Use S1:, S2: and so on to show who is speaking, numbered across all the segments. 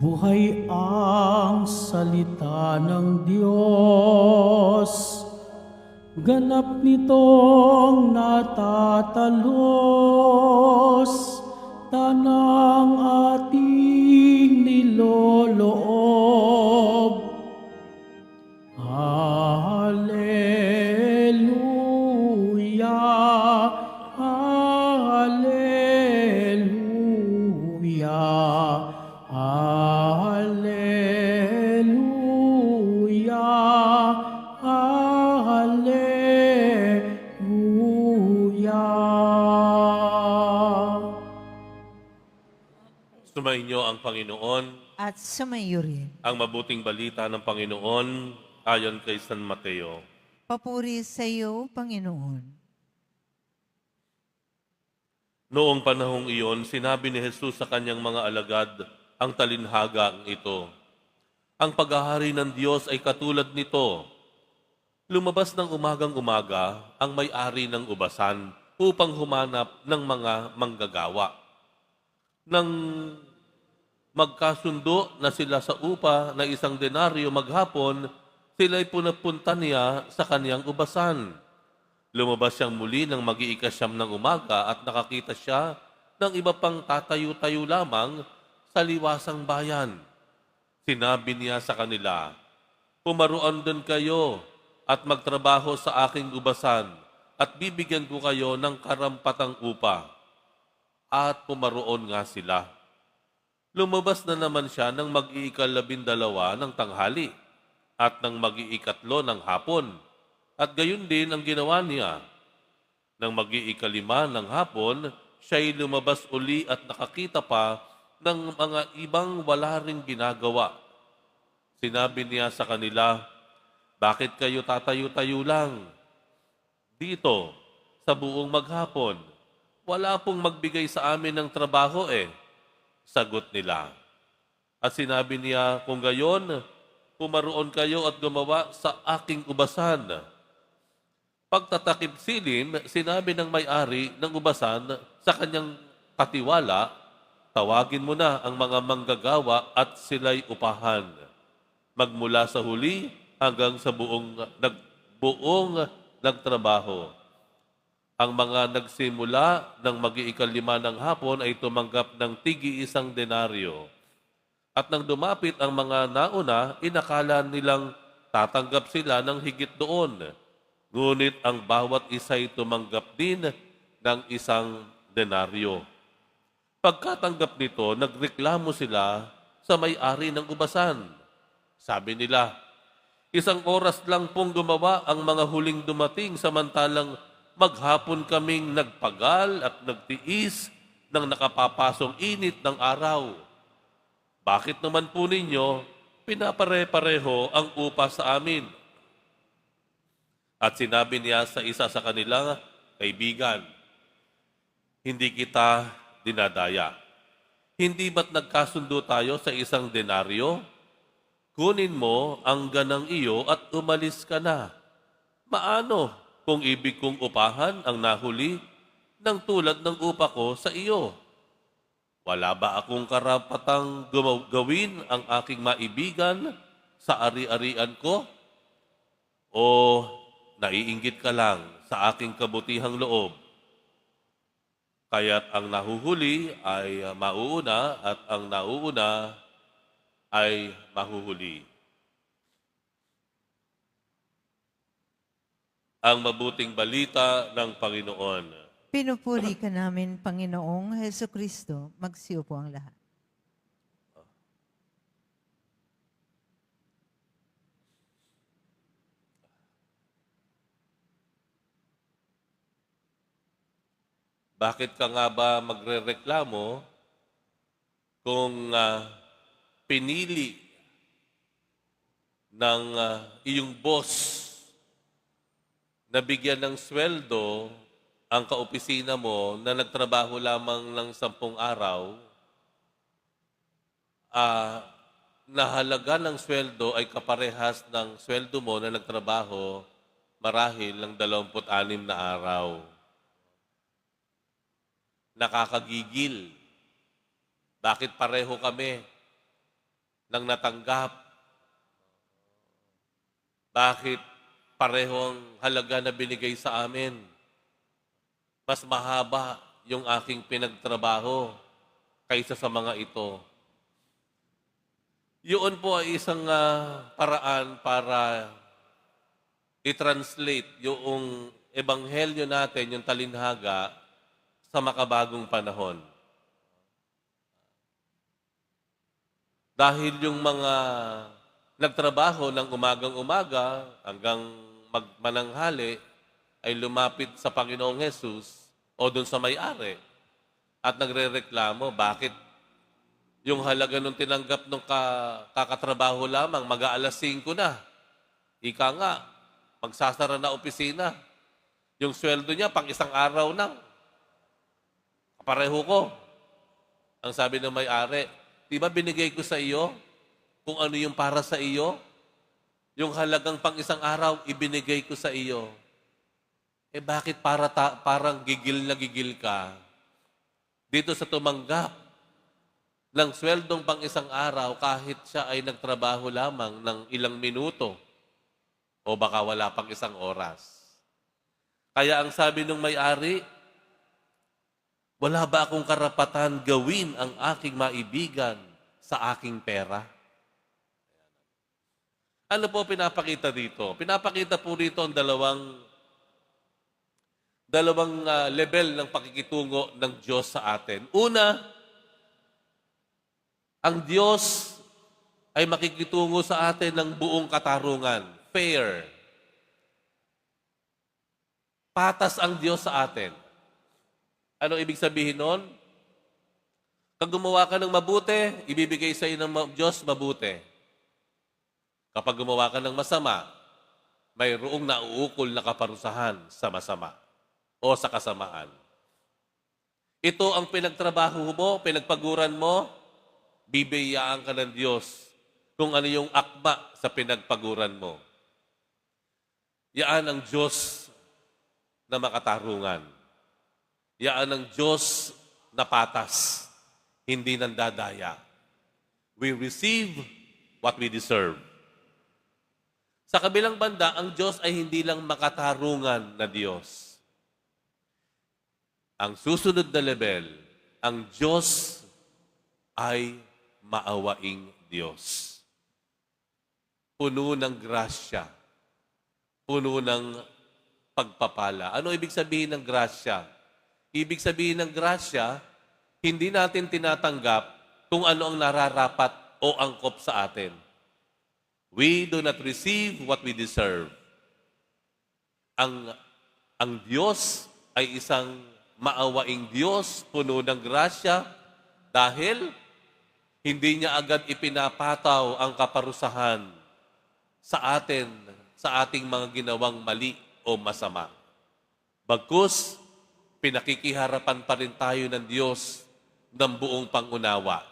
S1: Buhay ang salita ng Diyos, ganap nitong natatalos, tanang ating niloloob. Hallelujah, Hallelujah, Hallelujah, Hallelujah.
S2: Sumainyo ang Panginoon,
S3: At sumayo rin.
S2: ang mabuting balita ng Panginoon ayon kay San Mateo.
S3: Papuri sa iyo, Panginoon.
S2: Noong panahong iyon, sinabi ni Jesus sa kanyang mga alagad ang talinhagang ito. Ang paghahari ng Diyos ay katulad nito. Lumabas ng umagang-umaga ang may-ari ng ubasan upang humanap ng mga manggagawa. Nang magkasundo na sila sa upa na 1 denaryo maghapon, sila'y punapunta niya sa kaniyang ubasan. Lumabas siyang muli ng mag-iikasyam ng umaga at nakakita siya ng iba pang tatayo-tayo lamang sa liwasang bayan. Sinabi niya sa kanila, "Pumaroon doon kayo at magtrabaho sa aking ubasan at bibigyan ko kayo ng karampatang upa." At pumaroon nga sila. Lumabas na naman siya ng mag-iikalabindalawa ng tanghali at ng mag-iikatlo ng hapon. At gayon din ang ginawa niya. Nang mag-iikalima ng hapon, siya'y lumabas uli at nakakita pa ng mga ibang wala ring ginagawa. Sinabi niya sa kanila, "Bakit kayo tatayo-tayo lang? Dito, sa buong maghapon, wala pong magbigay sa amin ng trabaho eh." Sagot nila. At sinabi niya, "Kung gayon, pumaroon kayo at gumawa sa aking ubasan." Pagtatakip silim, sinabi ng may-ari ng ubasan sa kanyang katiwala, "Tawagin mo na ang mga manggagawa at sila'y upahan. Magmula sa huli hanggang sa buong nagtrabaho." Ang mga nagsimula ng mag-iikalima ng hapon ay tumanggap ng tig-1 denaryo. At nang dumapit ang mga nauna, inakala nilang tatanggap sila ng higit doon. Ngunit ang bawat isa'y tumanggap din ng 1 denaryo. Pagkatanggap nito, nagreklamo sila sa may-ari ng ubasan. Sabi nila, "1 oras lang pong gumawa ang mga huling dumating samantalang maghapon kaming nagpagal at nagtiis ng nakapapasong init ng araw. Bakit naman po ninyo pinapare-pareho ang upa sa amin?" At sinabi niya sa isa sa kanilang kaibigan, "Hindi kita dinadaya. Hindi ba't nagkasundo tayo sa 1 denaryo? Kunin mo ang ganang iyo at umalis ka na. Maano kung ibig kong upahan ang nahuli ng tulad ng upa ko sa iyo? Wala ba akong karapatang gawin ang aking maibigan sa ari-arian ko? O naiinggit ka lang sa aking kabutihang loob? Kaya't ang nahuhuli ay mauuna at ang nauuna ay mahuhuli." Ang mabuting balita ng Panginoon.
S3: Pinupuri ka namin, Panginoong Hesukristo. Magsiupo ang lahat.
S2: Bakit ka nga ba magrereklamo kung pinili ng iyong boss na bigyan ng sweldo ang kaopisina mo na nagtrabaho lamang ng 10 araw, na halaga ng sweldo ay kaparehas ng sweldo mo na nagtrabaho marahil ng 26 na araw. Nakakagigil. Bakit pareho kami ng natanggap? Bakit pareho ang halaga na binigay sa amin? Mas mahaba yung aking pinagtrabaho kaysa sa mga ito. Yun po ay isang paraan para i-translate yung ebanghelyo natin, yung talinhaga, sa makabagong panahon. Dahil yung mga nagtrabaho ng umagang-umaga hanggang magmananghali ay lumapit sa Panginoong Hesus o doon sa may-ari at nagrereklamo, bakit yung halaga nung tinanggap nung kakatrabaho lamang, mag-aalas 5 na. Ika nga, magsasara na opisina. Yung sweldo niya, pang isang araw nang. Pareho ko. Ang sabi ng may-ari, di ba binigay ko sa iyo kung ano yung para sa iyo? Yung halagang pang isang araw, ibinigay ko sa iyo. Eh bakit parang gigil na gigil ka? Dito sa tumanggap ng sweldong pang isang araw kahit siya ay nagtrabaho lamang ng ilang minuto o baka wala pang isang oras. Kaya ang sabi ng may-ari, wala ba akong karapatan gawin ang aking maibigan sa aking pera? Ano po pinapakita dito? Pinapakita po rito ang dalawang level ng pakikitungo ng Diyos sa atin. Una, ang Diyos ay makikitungo sa atin ng buong katarungan. Fair. Patas ang Diyos sa atin. Ano ibig sabihin nun? Pag gumawa ka ng mabuti, ibibigay sa iyo ng Diyos mabuti. Kapag gumawa ka ng masama, mayroong nauukol na kaparusahan sa masama o sa kasamaan. Ito ang pinagtrabaho mo, pinagpaguran mo, bibiyaan ka ng Diyos kung ano yung akma sa pinagpaguran mo. Yaan ang Diyos na makatarungan. Yaan ang Diyos na patas, hindi nandadaya. We receive what we deserve. Sa kabilang banda, ang Diyos ay hindi lang makatarungan na Diyos. Ang susunod na level, ang Diyos ay maawaing Diyos. Puno ng grasya. Puno ng pagpapala. Ano ibig sabihin ng grasya? Ibig sabihin ng grasya, hindi natin tinatanggap kung ano ang nararapat o angkop sa atin. We do not receive what we deserve. Ang Diyos ay isang maawaing Diyos, puno ng grasya, dahil hindi niya agad ipinapataw ang kaparusahan sa atin, sa ating mga ginawang mali o masama. Bagkus, pinakikiharapan pa rin tayo ng Diyos ng buong pangunawa.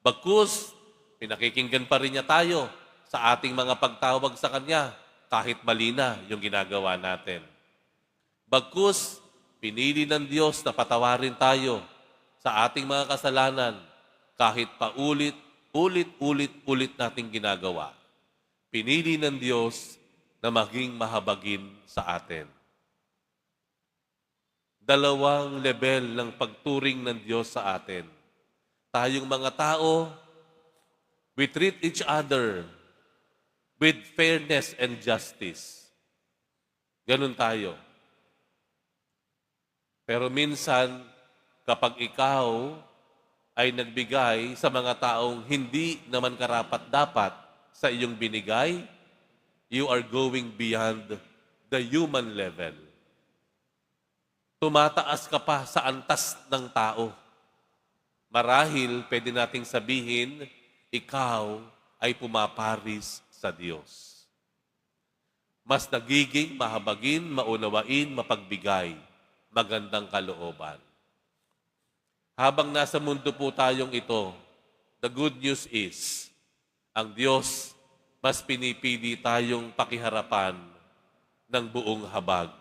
S2: Bagkus, pinakikinggan pa rin niya tayo sa ating mga pagtawag sa Kanya kahit mali na yung ginagawa natin. Bagkus, pinili ng Diyos na patawarin tayo sa ating mga kasalanan kahit paulit-ulit nating ginagawa. Pinili ng Diyos na maging mahabagin sa atin. Dalawang level ng pagturing ng Diyos sa atin. Tayong mga tao, we treat each other with fairness and justice. Ganun tayo. Pero minsan, kapag ikaw ay nagbigay sa mga taong hindi naman karapat-dapat sa iyong binigay, you are going beyond the human level. Tumataas ka pa sa antas ng tao. Marahil, pwede nating sabihin, ikaw ay pumaparis sa Diyos. Mas nagiging mahabagin, maunawain, mapagbigay, magandang kalooban. Habang nasa mundo po tayong ito, the good news is, Ang Diyos, mas pinipili tayong pakiharapan ng buong habag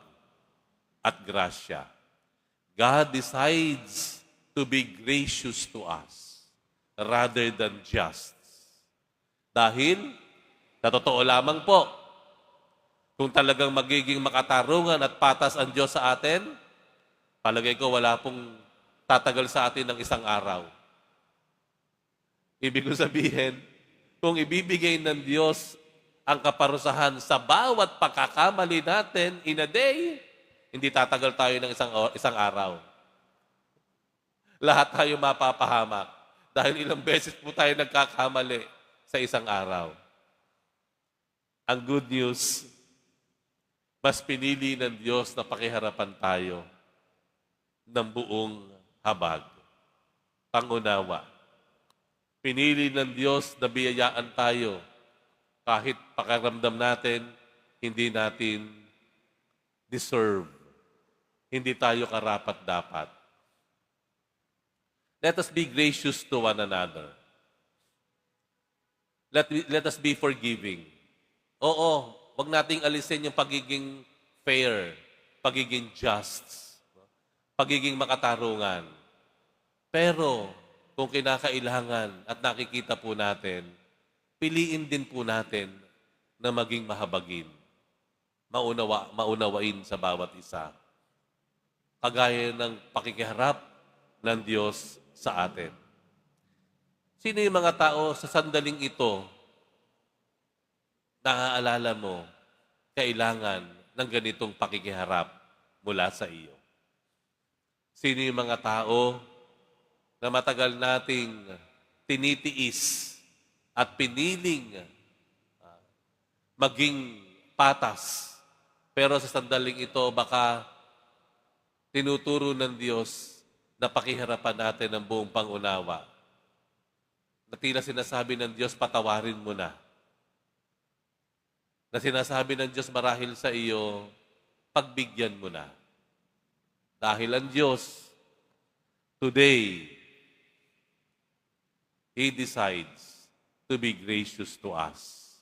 S2: at grasya. God decides to be gracious to us rather than just. Dahil, sa totoo lamang po, kung talagang magiging makatarungan at patas ang Diyos sa atin, palagay ko wala pong tatagal sa atin ng isang araw. Ibig ko sabihin, kung ibibigay ng Diyos ang kaparusahan sa bawat pagkakamali natin in a day, hindi tatagal tayo ng isang araw. Lahat tayo mapapahamak dahil ilang beses po tayo nagkakamali sa isang araw. Ang good news, mas pinili ng Diyos na pakiharapan tayo ng buong habag, pangunawa. Pinili ng Diyos na biyayaan tayo kahit pakaramdam natin, hindi natin deserve. Hindi tayo karapat-dapat. Let us be gracious to one another. Let us be forgiving. Oo, wag nating alisin yung pagiging fair, pagiging just, pagiging makatarungan. Pero, kung kinakailangan at nakikita po natin, piliin din po natin na maging mahabagin. Maunawain sa bawat isa. Kagaya ng pakikiharap ng Diyos sa atin. Sino yung mga tao sa sandaling ito naaalala mo kailangan ng ganitong pakikiharap mula sa iyo? Sino yung mga tao na matagal nating tinitiis at piniling maging patas, pero sa sandaling ito baka tinuturo ng Diyos na pakiharapan natin ng buong pangunawa. Na tila sinasabi ng Diyos, patawarin mo na. Na sinasabi ng Diyos marahil sa iyo, pagbigyan mo na. Dahil ang Diyos, today, He decides to be gracious to us.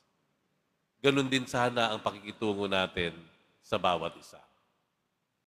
S2: Ganon din sana ang pakikitungo natin sa bawat isa.